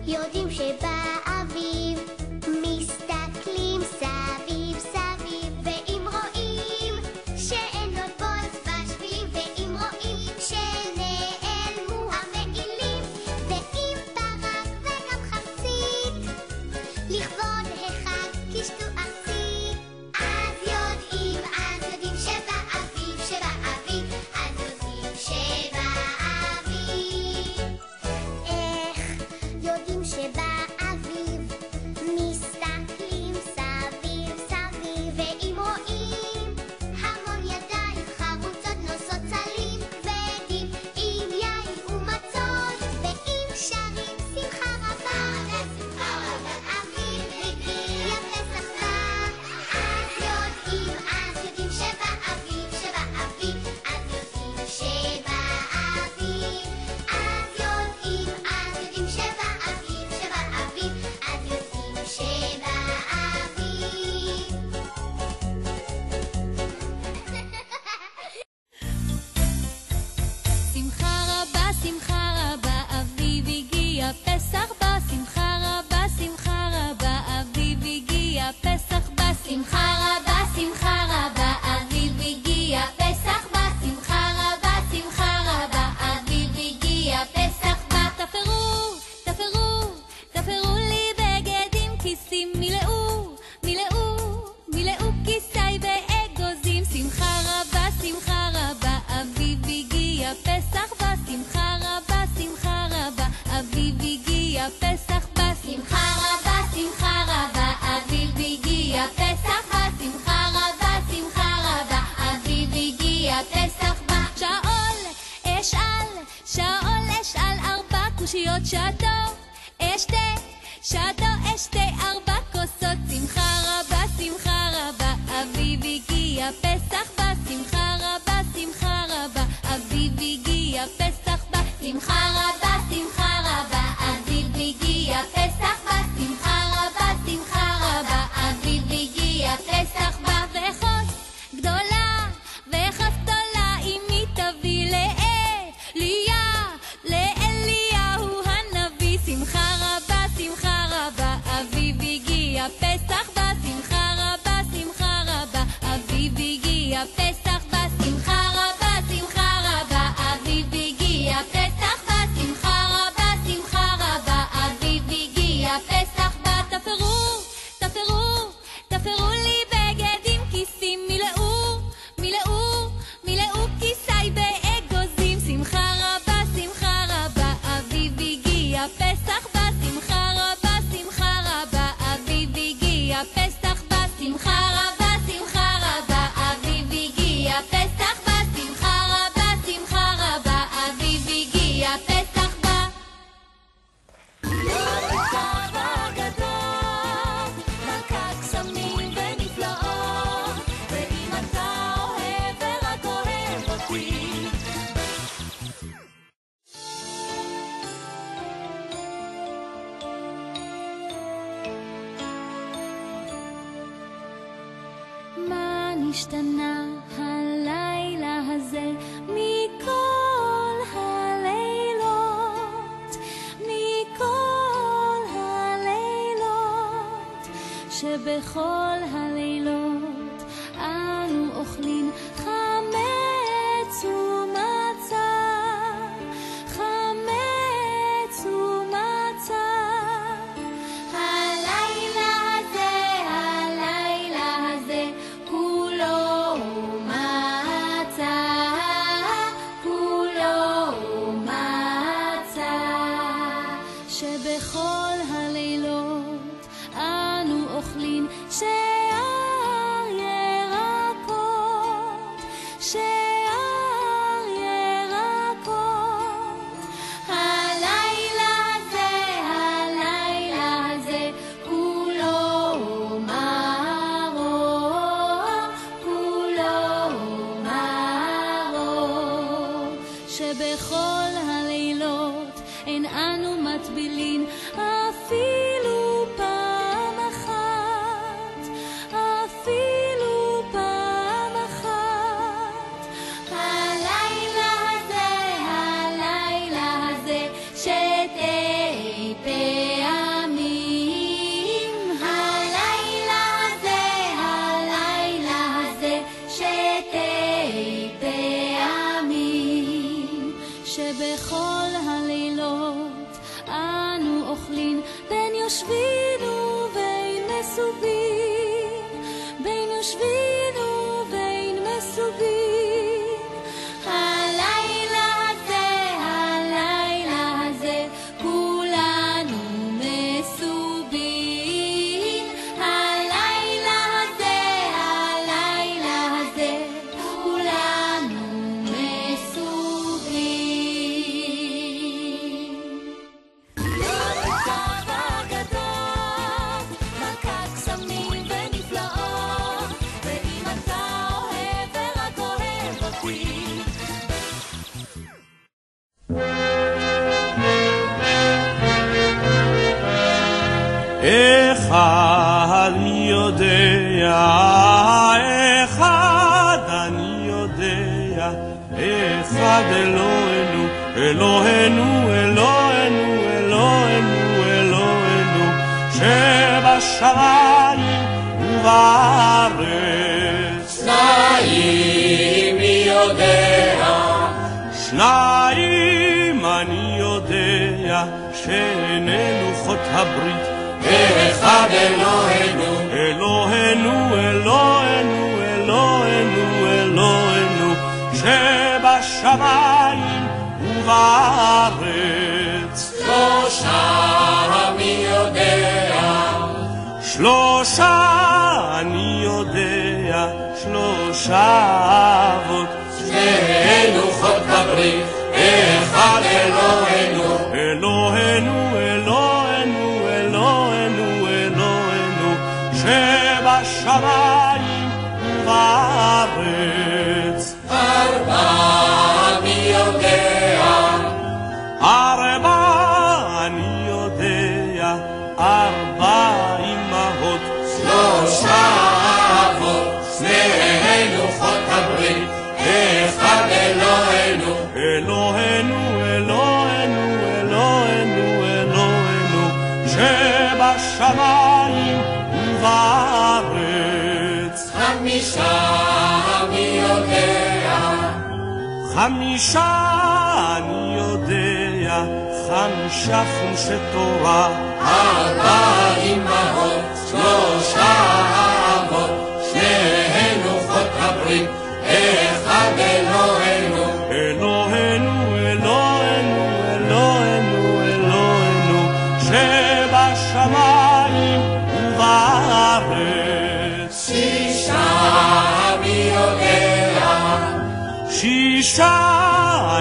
יודעים שבאביב מסתכלים סביב סביב, ואם רואים שאין עוד בוץ בשבילים, ואם רואים שנעלמו המעילים, ואם ברק וגם חמסית לכבוד החג קישטו ארצי, אז יודעים שבאביב, שבאביב, אז יודעים שבאביב. איך יודעים שבאביב מסתכלים סביב סביב, ואם רואים המון ידיים חרוצות נושאות צלים כבדים עם יין ומצות, ואם שרים שמחה רבה, אביב הגיע פסח בא, אז יודעים שבאביב, שבאביב, אז יודעים שבאביב, אז יודעים שבאביב, שבאביב, אז יודעים שבאביב. שמחה רבה, אביב הגיע, פסח בא. שמחה רבה, אביב הגיע, פסח בא. שמחה רבה, אביב הגיע, פסח בא. שמחה רבה, אביב הגיע, פסח בא. תפרו לי בגדים, כיסים מילאו כיסי באגוזים. שמחה רבה, אביב הגיע, פסח בא. שמחה רבה, אביב הגיע, פסח בא. שמחה רבה, אביב הגיע, פסח בא. שמחה רבה, אביב הגיע, פסח בא. שאול אשאל 4 קושיות, שתו אשתה 4 כוסות. שמחה רבה, אביב הגיע, פסח בא. שמחה רבה, אביב הגיע, פסח בא. שמחה רבה, אביב הגיע, פסח בא. שמחה רבה, אביב הגיע, פסח בא. ואחוז גדולה אם היא תביא לאליהו הנביא. שמחה רבה, אביב הגיע, פסח בא. שמחה רבה, אביב הגיע, פסח בא. שמחה רבה, אביב הגיע, פסח בא. שמחה רבה, אביב הגיע, פסח בא. תפרו לי בגדים, כיסים מילאו כיסי באגוזים. שמחה רבה, אביב הגיע, פסח בא. שמחה רבה, אביב הגיע, פסח בא. שמחה רבה, אביב הגיע, פסח בא. שמחה רבה, אביב הגיע, פסח בא. מה נשתנה הלילה הזה מכל הלילות, שבכל הלילות אנו אוכלים חמץ ומצה, הלילה הזה כולו מצה, שבכל הלילות אנו אוכלים שאר ירקות, הלילה הזה כולו מרור, שבכל הלילות אין אנו מטבילין אפילו פעם אחת, הלילה הזה שתי פאה שבכל הלילות אנו אוכלים בין יושבין ובין מסובים, בין יושבין ובין מסובים. הלילה הזה כולנו מסובים. הלילה הזה כולנו מסובים. לא נצטר הגדול, מכת קסמים ונפלאות, ואם אתה אוהב ורק אוהב אותי. אחד מי יודע, אחד אני יודע, אחד אלוהינו, אלוהינו, אלוהינו, אלוהינו, אלוהינו, שבשמיים ובארץ. שניים מי יודע, שניים אני יודע, שני לוחות הברית, אחד אלוהינו, אלוהינו, אלוהינו, אלוהינו, אלוהינו, שבשמיים ובארץ. שלושה מי יודע, שלושה אני יודע, שלושה אבות, שני לוחות הברית, אחד אלוהינו, אלוהינו, אלוהינו, אלוהינו, אלוהינו, שבשמיים ובארץ. ארבע מי יודע, ארבע אני יודע, ארבע אמהות, שלושה אבות, שני לוחות הברית, אחד אלוהינו, אלוהינו, אלוהינו, אלוהינו, אלוהינו, שבשמיים ובארץ. חמישה מי יודע, חמישה אני יודע, חמישה חומשי תורה, ארבע אמהות, שלושה אבות, שני לוחות הברית, אחד אלוהינו, אלוהינו, אלוהינו, אלוהינו, אלוהינו, שבשמיים ובארץ. שישה מי יודע, שישה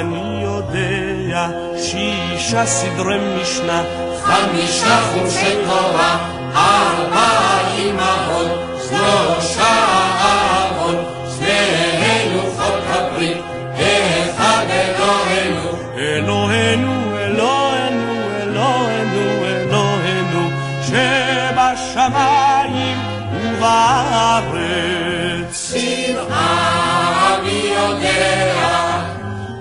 אני יודע, שישה סדרי משנה, חמישה חומשי תורה, ארבע אמהות, שלושה אבות, שני לוחות הברית, אחד אלוהינו, אלוהינו, אלוהינו, אלוהינו, אלוהינו, שבשמיים ובארץ. שבעה מי יודע,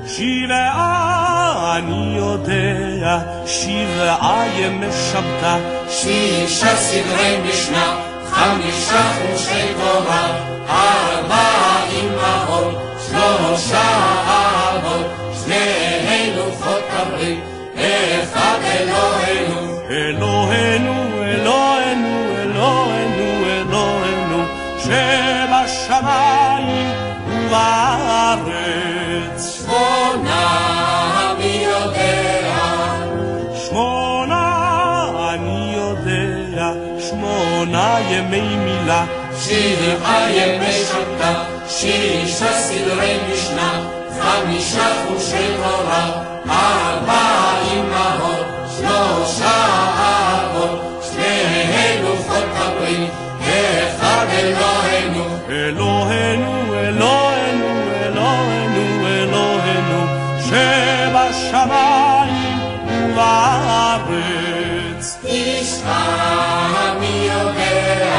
שבעה אני יודע, שבעה ימי שבתה, שישה סדרי משנה, חמישה חומשי תורה, ארבע אמהות, שלושה אבות, שני לוחות הברית, אחד אלוהינו, אלוהינו, אלוהינו, אלוהינו, אלוהינו, שבשמיים ובארץ. שמונה מי יודע, שמונה אני יודע, שמונה ימי מילה, שבעה ימי שבתה, שישה סדרי משנה, חמישה חומשי תורה, ארבע אמהות, שלושה אבות, שני לוחות הברית, אחד אלוהינו, אלוהינו, אלוהינו, אלוהינו, אלוהינו, שבשמיים ובארץ. תשעה מי יודע,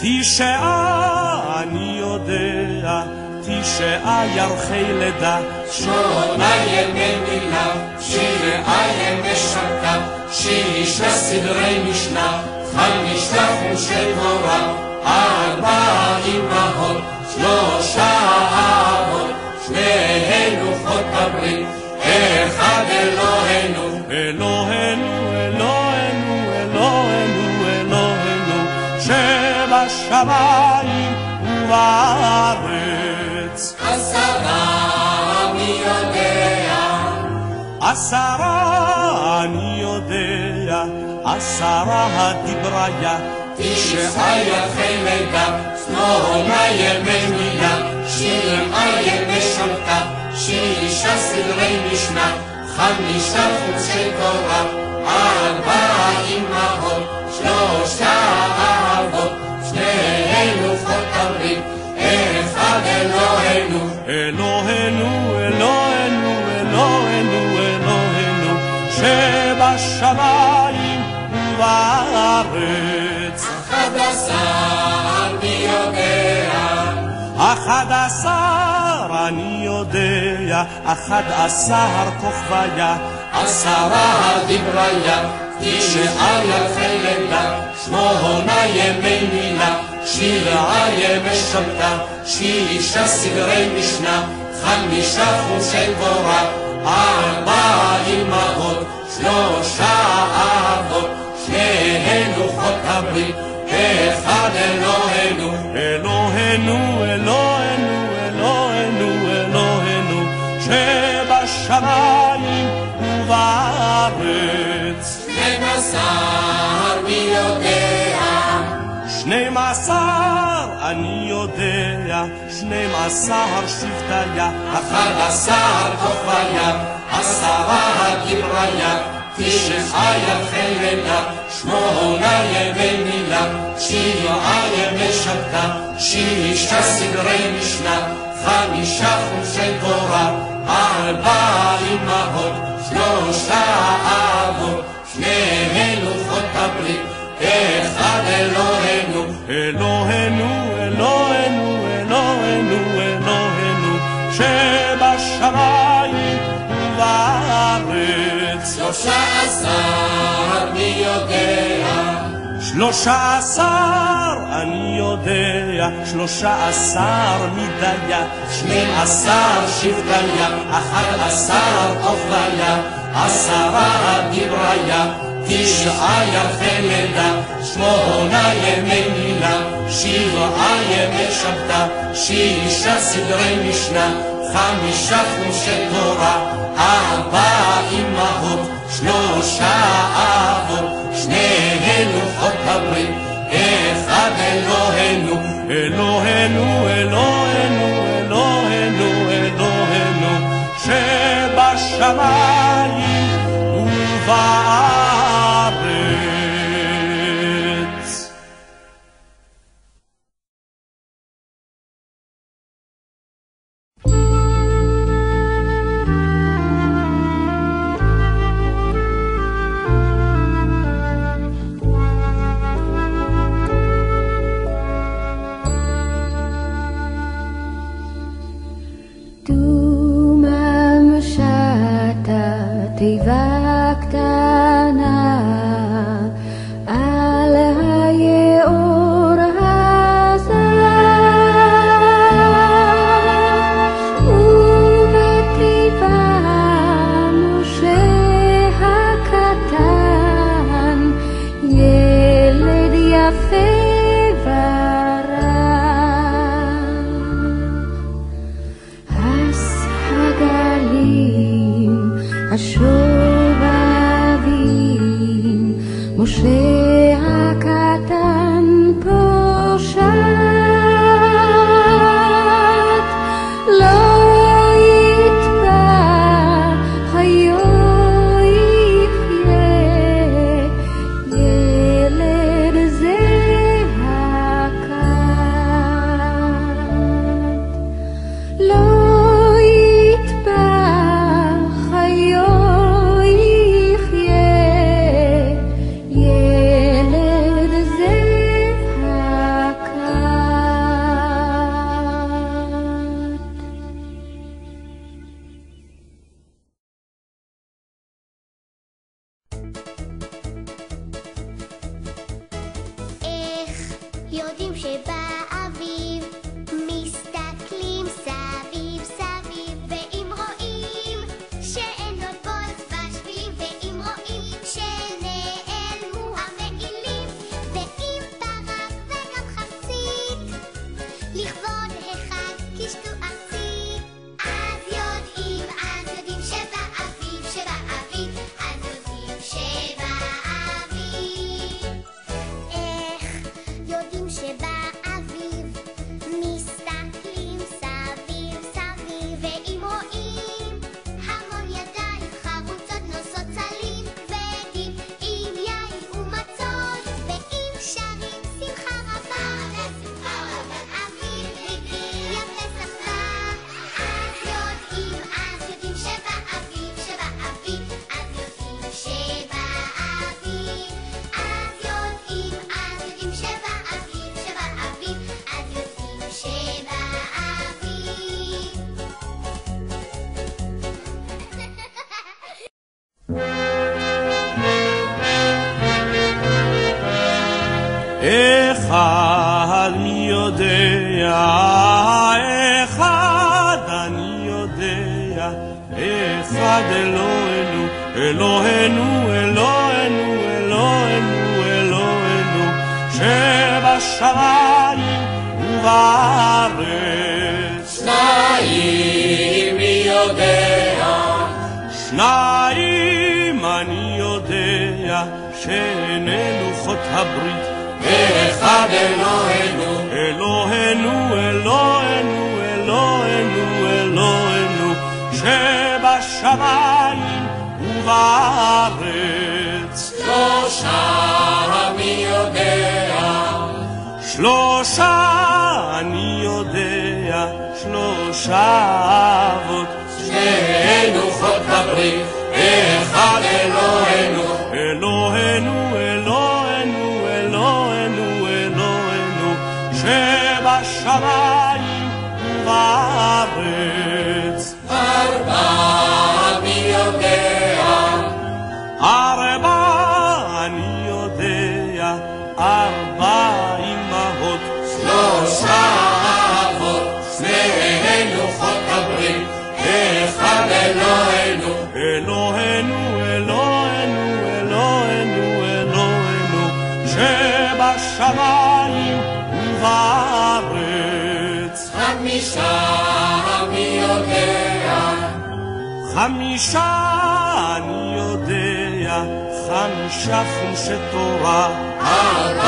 תשעה אני יודע, תשעה ירחי לידה, שמונה ימי מילה, שבעה ימי שבתה, שישה סדרי משנה, חמישה חומשי תורה, ארבע אמהות, שלושה אבות, שני לוחות הברית, אחד אלוהינו, אלוהינו, אלוהינו, אלוהינו, אלוהינו, שבשמיים ובארץ. עשרה מי יודע, עשרה אני יודע, עשרה הדיבריה, תשעה חלדה, שמונה ימי מילה, שבעה ימי שבתא, שישה סדרי משנה, חמישה חומשי תורה, ארבעה אמהות, שלושה אבות, שני לוחות הברית, אחד אלוהינו, אלוהינו, אלוהינו, אלוהינו, אלוהינו, שבשמיים ובארץ. 11 מי יודע, 11 אני יודע, 11 כוכביה, 10 דבריה, 9 יפי לידה, 8 ימי מילה, 7 ימי שבתא, 6 סדרי משנה, 5 חומשי תורה, 4 אמהות, 3 אבות, 2 לוחות הברית, אחד אלוהינו, אלוהינו, אלוהינו, אלוהינו, אלוהינו, שבשמיים ובארץ. 12 מי יודע, 12 אני יודע, 12 שבטיה, 11 כוכביה, 10 דבריה, 9 יפי לידה, 8 ימי מילה, 7 ימי שבתא, 6 סדרי משנה, 5 חומשי תורה, 4 אמהות, 3 אבות, 2 לוחות הברית, אחד אלוהינו, אלוהינו, אלוהינו, אלוהינו, אלוהינו, שבשמיים ובארץ. 13 מי יודע, 13 אני יודע, 13 מדיה, 12 שבטיה, 11 כוכביה, 10 דבריה, 9 יפי לידה, 8 ימי מילה, 7 ימי שבתא, 6 סדרי משנה, 5 חומשי תורה, 4 אמהות, 3 אבות, 2 לוחות הברית, אחד אלוהינו, אלוהינו, אלוהינו, אלוהינו, אלוהינו, שבשמיים ובארץ. תיבה קטנה על היאור הזך ובתיבה משה הקטן ילד יפה ורח הגלים השובבים משה הקטן פושט לא יטבע חיו יחיה ילד זה הקט לא יטבע חיו יודעים שבאביב מסתכלים סביב סביב ואם רואים שאין אחד מי יודע, אחד אני יודע, אחד אלוהינו, אלוהינו, אלוהינו, אלוהינו, אלוהינו, שבשמיים ובארץ. שניים מי יודע, שניים אני יודע, שני לוחות הברית, אחד אלוהינו, אלוהינו, אלוהינו, אלוהינו, אלוהינו, שבשמיים ובארץ. שלושה מי יודע, שלושה אני יודע, שלושה אבות, שני לוחות הברית, אחד אלוהינו, אלוהינו, אלוהינו, אלוהינו, אלוהינו, שבשמיים ובארץ. ארבע מי יודע, ארבע אני יודע, ארבע אמהות, שלושה אבות, שני לוחות הברית, אחד אלוהינו, אלוהינו, אלוהינו, אלוהינו, אלוהינו, שבשמיים ובארץ. חמישה מי יודע, חמישה אני יודע, חמישה חומשי תורה, ארבע